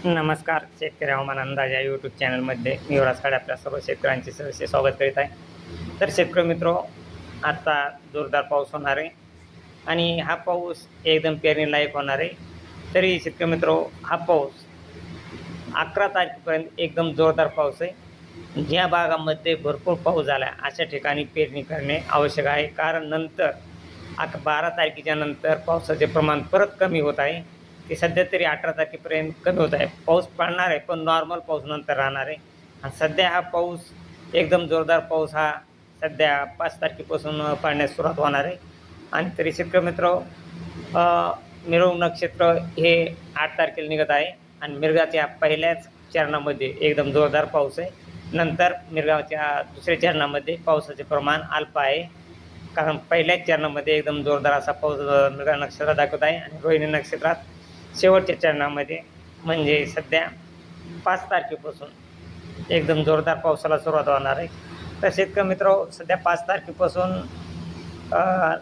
नमस्कार. शेतकरी हवामान अंदाज या यूट्यूब चॅनलमध्ये मी युवराज काळे आपल्या सर्व शेतकऱ्यांचे सहर्ष स्वागत करीत आहे. तर शेतकरी मित्रो, आता जोरदार पाऊस होणार आहे आणि हा पाऊस एकदम पेरणीलायक होणार आहे. तरी शेतकरी मित्रो, हा पाऊस 11 तारखेपर्यंत एकदम जोरदार पाऊस आहे. ज्या भागामध्ये भरपूर पाऊस झाला आहे अशा ठिकाणी पेरणी करणे आवश्यक आहे. कारण नंतर 12 तारखेच्या नंतर पावसाचे प्रमाण परत कमी होत आहे. ते सध्या तरी 18 तारखेपर्यंत कमी होत आहे. पाऊस पडणार आहे, पण नॉर्मल पाऊस नंतर राहणार आहे. आणि सध्या हा पाऊस एकदम जोरदार पाऊस हा सध्या 5 तारखेपासून पडण्यास सुरुवात होणार आहे. आणि तरी शेतकरी मित्र, मिरग नक्षत्र हे 8 तारखेला निघत आहे आणि मिरगाच्या पहिल्याच चरणामध्ये एकदम जोरदार पाऊस आहे. नंतर मिरगाच्या दुसऱ्या चरणामध्ये पावसाचे प्रमाण अल्प आहे. कारण पहिल्याच चरणामध्ये एकदम जोरदार असा पाऊस मृगा नक्षत्रात दाखवत आहे आणि रोहिणी नक्षत्रात शेवटच्या चरणामध्ये म्हणजे सध्या 5 तारखेपासून एकदम जोरदार पावसाला सुरुवात होणार आहे. तर शेतकरी मित्र, सध्या 5 तारखेपासून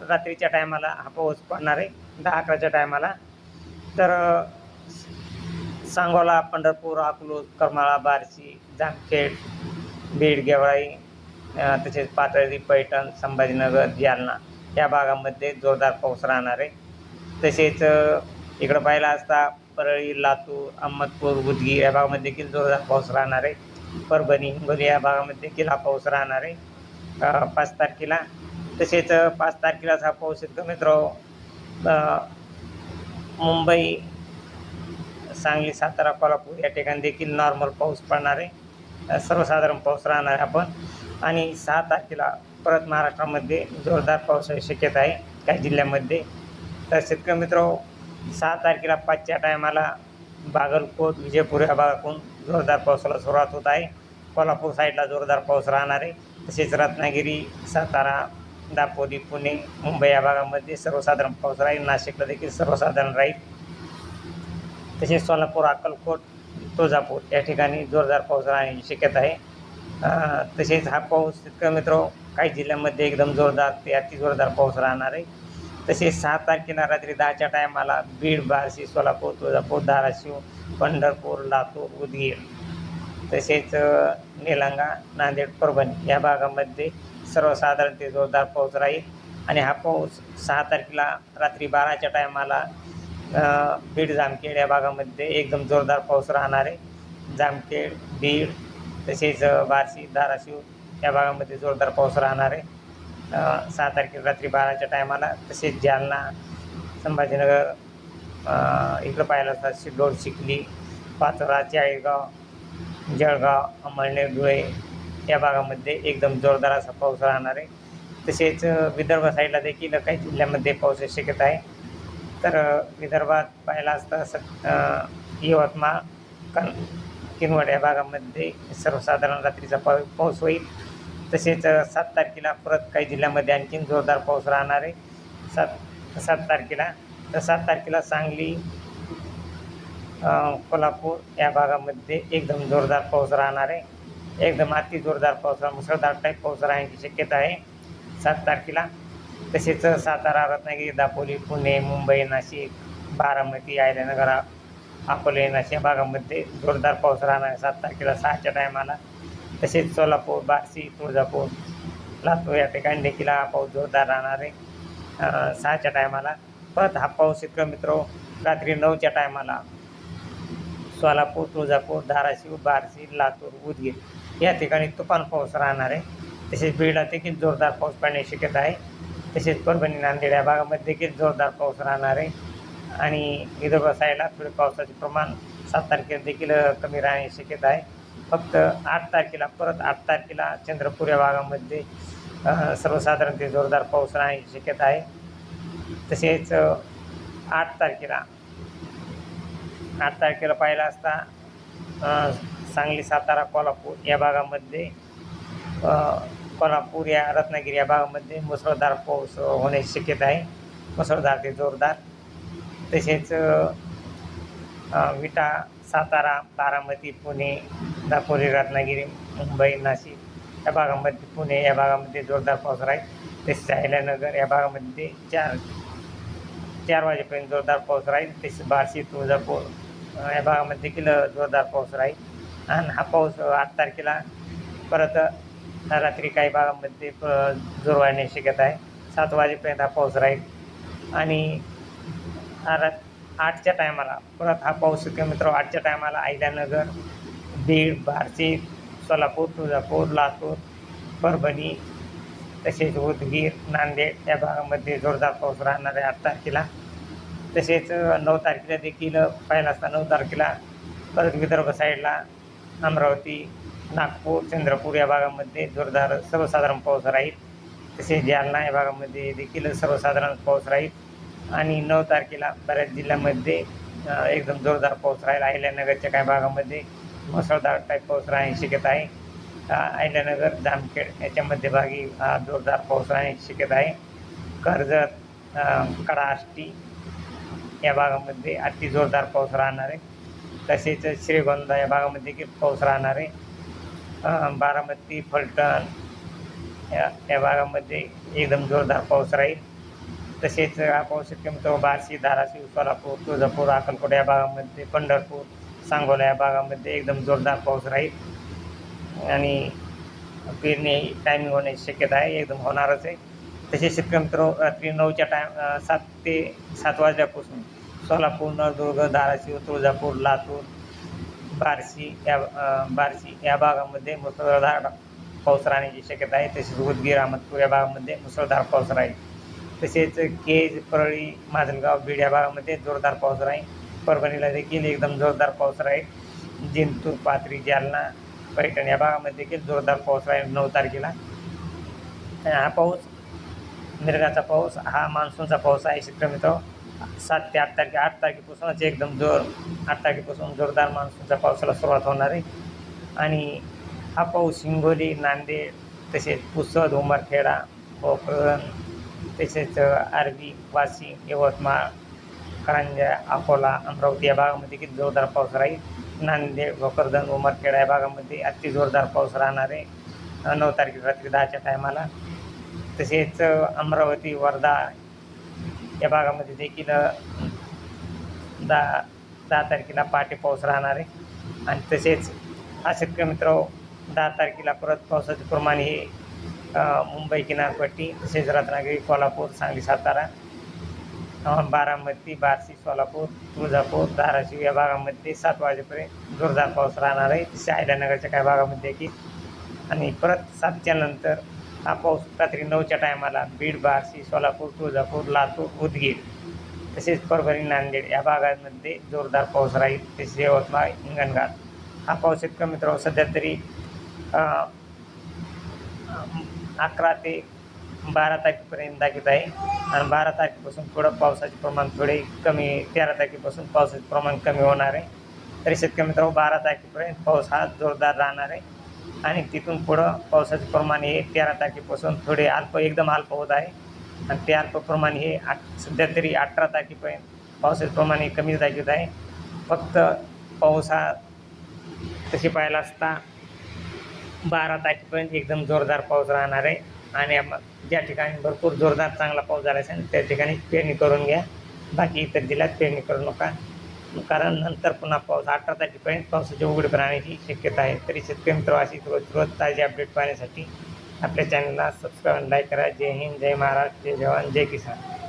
रात्रीच्या टायमाला हा पाऊस पडणार आहे 10-11च्या टायमाला. तर सांगोला, पंढरपूर, अकलूज, करमाळा, बार्शी, जामखेड, बीड, गेवराई, तसेच पाथर्डी, पैठण, संभाजीनगर, जालना या भागामध्ये जोरदार पाऊस राहणार आहे. तसेच इकडं पाहिला असता परळी, लातूर, अहमदपूर, उदगीर या भागामध्ये देखील जोरदार पाऊस राहणार आहे. परभणी, हिंगोली या भागामध्ये देखील हा पाऊस राहणार आहे 5 तारखेला. तसेच 5 तारखेलाच हा पाऊस शेतकरी मित्र मुंबई, सांगली, सातारा, कोल्हापूर या ठिकाणी देखील नॉर्मल पाऊस पडणार आहे. सर्वसाधारण पाऊस राहणार आहे आपण. आणि 6 तारखेला परत महाराष्ट्रामध्ये जोरदार पावसाची शक्यता आहे काही जिल्ह्यामध्ये. तर शेतकरी मित्र, 6 तारखेला 5च्या टायमाला बागलकोट, विजयपूर या भागातून जोरदार पावसाला सुरुवात होत आहे. कोल्हापूर साईडला जोरदार पाऊस राहणार आहे. तसेच रत्नागिरी, सातारा, दापोली, पुणे, मुंबई या भागामध्ये सर्वसाधारण पाऊस राहील. नाशिकला देखील सर्वसाधारण राहील. तसेच सोलापूर, अक्कलकोट, तुळजापूर या ठिकाणी जोरदार पाऊस राहण्याची शक्यता आहे. तसेच हा पाऊस शेतकरी मित्र काही जिल्ह्यांमध्ये एकदम जोरदार ते अति जोरदार पाऊस राहणार आहे. तसेच 6 तारखेला रात्री 10च्या टायमाला बीड, बार्शी, सोलापूर, तुळजापूर, धाराशिव, पंढरपूर, लातूर, उदगीर, तसेच निलंगा, नांदेड, परभणी या भागामध्ये सर्वसाधारण ते जोरदार पाऊस राहील. आणि हा पाऊस 6 तारखेला रात्री 12च्या टायमाला बीड, जामखेड या भागामध्ये एकदम जोरदार पाऊस राहणार आहे. जामखेड, बीड, तसेच बार्शी, धाराशिव या भागामध्ये जोरदार पाऊस राहणार आहे 6 तारखेला रात्री 12च्या टायमाला. तसेच जालना, संभाजीनगर, इकडं पाहिलं असता सिल्लोड, चिखली, पाचोरा, चाळीसगाव, जळगाव, अमळनेर, धुळे या भागामध्ये एकदम जोरदार असा पाऊस राहणार आहे. तसेच विदर्भ साईडला देखील काही जिल्ह्यामध्ये पावसाची शक्यता आहे. तर विदर्भात पाहिला असता यवतमाळ, किनवट या भागामध्ये सर्वसाधारण रात्रीचा पाऊस होईल. तसेच 7 तारखेला परत काही जिल्ह्यामध्ये आणखीन जोरदार पाऊस राहणार आहे 7 तारखेला. तर 7 तारखेला सांगली, कोल्हापूर या भागामध्ये एकदम जोरदार पाऊस राहणार आहे. एकदम अति जोरदार पाऊस, मुसळधार टाईप पाऊस राहण्याची शक्यता आहे 7 तारखेला. तसेच सातारा, रत्नागिरी, दापोली, पुणे, मुंबई, नाशिक, बारामती, अहिल्यानगर, अकोले, नाशिक या भागामध्ये जोरदार पाऊस राहणार आहे 7 तारखेला 6च्या टायमाला. तसेच सोलापूर, बार्शी, तुळजापूर, लातूर या ठिकाणी देखील हा पाऊस जोरदार राहणार आहे 6च्या टायमाला. परत हा पाऊस शेतकरी मित्र रात्री 9च्या टायमाला सोलापूर, तुळजापूर, धाराशिव, बार्शी, लातूर, उदगीर या ठिकाणी तुफान पाऊस राहणार आहे. तसेच बीडला देखील जोरदार पाऊस पडण्याची शक्यता आहे. तसेच परभणी, नांदेड या भागामध्ये देखील जोरदार पाऊस राहणार आहे. आणि विदर्भ साईडला थोडे पावसाचे प्रमाण 7 तारखेला देखील कमी राहण्याची शक्यता आहे. फक्त 8 तारखेला चंद्रपूर या भागामध्ये सर्वसाधारण ते जोरदार पाऊस राहण्याची शक्यता आहे. तसेच 8 तारखेला पाहिला असता सांगली, सातारा, कोल्हापूर या भागामध्ये, कोल्हापूर या रत्नागिरी या भागामध्ये मुसळधार पाऊस होण्याची शक्यता आहे, मुसळधार ते जोरदार. तसेच विटा, सातारा, बारामती, पुणे, दापोली, रत्नागिरी, मुंबई, नाशिक या भागामध्ये, पुणे या भागामध्ये जोरदार पाऊस राहील. तसेच अहिल्यानगर या भागामध्ये 4 वाजेपर्यंत जोरदार पाऊस राहील. तसेच बार्शी, तुळजापूर, या भागामध्ये देखील जोरदार पाऊस राहील आणि हा पाऊस 8 तारखेला परत रात्री काही भागामध्ये जोर वाढण्याची शक्यता आहे. 7 वाजेपर्यंत हा पाऊस राहील आणि 8च्या टायमाला परत हा पाऊस मित्र 8च्या टायमाला अहिल्यानगर, बीड, बार्शी, सोलापूर, तुळजापूर, लातूर, परभणी तसेच उदगीर, नांदेड या भागामध्ये जोरदार पाऊस राहणार आहे 8 तारखेला. तसेच 9 तारखेला देखील पाहिला असता 9 तारखेला परत विदर्भ साईडला अमरावती, नागपूर, चंद्रपूर या भागामध्ये जोरदार सर्वसाधारण पाऊस राहील. तसेच जालना या भागामध्ये देखील सर्वसाधारण पाऊस राहील आणि 9 तारखेला बऱ्याच जिल्ह्यामध्ये एकदम जोरदार पाऊस राहील. अहिल्यानगरच्या काही भागामध्ये मुसळधार टाईप पाऊस राहण्याची शक्यता आहे. अहिल्यानगर, जामखेड याच्या मध्यभागी जोरदार पाऊस राहण्याची शक्यता आहे. कर्जत, कडा, आष्टी या भागामध्ये अति जोरदार पाऊस राहणार आहे. तसेच श्रीगोंदा या भागामध्ये देखील पाऊस राहणार आहे. बारामती, फलटण या भागामध्ये एकदम जोरदार पाऊस राहील. तसेच हा पाऊस शक्यतो बार्शी, धाराशिव, सोलापूर, तुळजापूर, अक्कलकोट या भागामध्ये, पंढरपूर, सांगोला या भागामध्ये एकदम जोरदार पाऊस राहील आणि पेरणी टायमिंग होण्याची शक्यता आहे, एकदम होणारच आहे. तसेच शेतकरी रात्री 9च्या 7 ते 7 वाजल्यापासून सोलापूर, नळदुर्ग, धाराशिव, तुळजापूर, लातूर, बार्शी या भागामध्ये मुसळधार पाऊस राहण्याची शक्यता आहे. तसेच उदगीर, अहमदपूर या भागामध्ये मुसळधार पाऊस राहील. तसेच केज, परळी, माजलगाव, बीड या भागामध्ये जोरदार पाऊस राहील. परभणीला देखील एकदम जोरदार पाऊस राहील. जिंतूर, पाथरी, जालना, पैठण या भागामध्ये देखील जोरदार पाऊस राहील 9 तारखेला. हा पाऊस मिरगाचा पाऊस हा मान्सूनचा पाऊस आहे शेतकरी मित्र. 7 ते 8 तारखे 8 तारखेपासूनच एकदम 8 तारखेपासून जोरदार मान्सूनच्या पावसाला सुरुवात होणार आहे आणि हा पाऊस हिंगोली, नांदेड तसेच पुसद, उमरखेडा, भोकरदन तसेच आर्वी, वाशी, यवतमाळ, कारंजा, अकोला, अमरावती या भागामध्ये देखील जोरदार पाऊस राहील. नांदेड, भोकरदन, उमरखेडा या भागामध्ये अति जोरदार पाऊस राहणार आहे 9 तारखेला रात्री 10च्या टायमाला. तसेच अमरावती, वर्धा या भागामध्ये देखील 10 तारखेला पहाटे पाऊस राहणार आहे आणि तसेच हा शेतकरी मित्र 10 तारखेला परत पावसाचे प्रमाण हे मुंबई किनारपट्टी तसेच रत्नागिरी, कोल्हापूर, सांगली, सातारा, बारामती, बार्शी, सोलापूर, तुळजापूर, धाराशिव या भागामध्ये 7 वाजेपर्यंत जोरदार पाऊस राहणार आहे. तसे अहिल्यानगरच्या काही भागामध्ये देखील आणि परत 7च्या नंतर हा पाऊस रात्री 9च्या टायमाला बीड, बार्शी, सोलापूर, तुळजापूर, लातूर, उदगीर तसेच परभणी, नांदेड या भागांमध्ये जोरदार पाऊस राहील. तसेच यवतमाळ, हिंगणघाट हा पाऊस शेतकरी मित्रांनो सध्या तरी 11 ते 12 तारखेपर्यंत दाखवत आहे आणि 12 तारखेपासून थोडं पावसाचे प्रमाण थोडे कमी 13 तारखेपासून पावसाचे प्रमाण कमी होणार आहे. तरी शेतकरी मित्रांनो 12 तारखेपर्यंत पाऊस हा जोरदार राहणार आहे आणि तिथून पुढं पावसाचे प्रमाण हे 13 तारखेपासून थोडे एकदम अल्प होत आहे आणि ते अल्प प्रमाण हे सध्या तरी 18 तारखेपर्यंत पावसाचे प्रमाण हे कमी दाखवत आहे. फक्त पाऊस हा तसे पाहायला असता 12 तारखेपर्यंत एकदम जोरदार पाऊस राहणार आहे आणि ज्या ठिकाणी भरपूर जोरदार चांगला पाऊस झाला असेल त्या ठिकाणी पेरणी करून घ्या. बाकी इतर जिल्ह्यात पेरणी करू नका कारण नंतर पुन्हा पाऊस 18 तारखेपर्यंत पावसाची उघडीप राहण्याची शक्यता आहे. तरी शेतकरी मित्र अशी रोज ताजी अपडेट पाहण्यासाठी आपल्या चॅनलला सबस्क्राईब आणि लाईक करा. जय हिंद, जय महाराष्ट्र, जय जवान, जय किसान.